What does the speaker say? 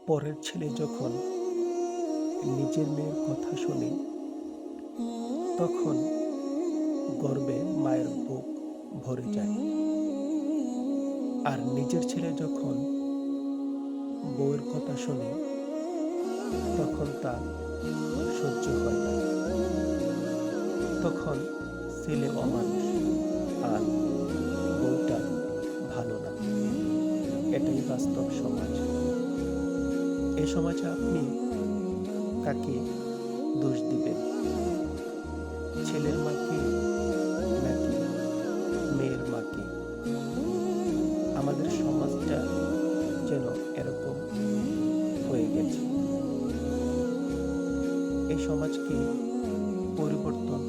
পরের ছেলে যখন নিজের মেয়ের কথা শোনে, তখন গর্বে মায়ের বুক ভরে যায়। আর নিজের ছেলে যখন বউয়ের কথা শোনে, তখন তা সহ্য হয় না। তখন ছেলে অমানুষ, আর বউটা ভালো না। এটাই বাস্তব সমাজ। এ সমাজে আপনি কাকে দোষ দিবেন? ছেলের মাকে নাকি মেয়ের মাকে? আমাদের সমাজটা যেন এরকম হয়ে গেছে। এই সমাজকে পরিবর্তন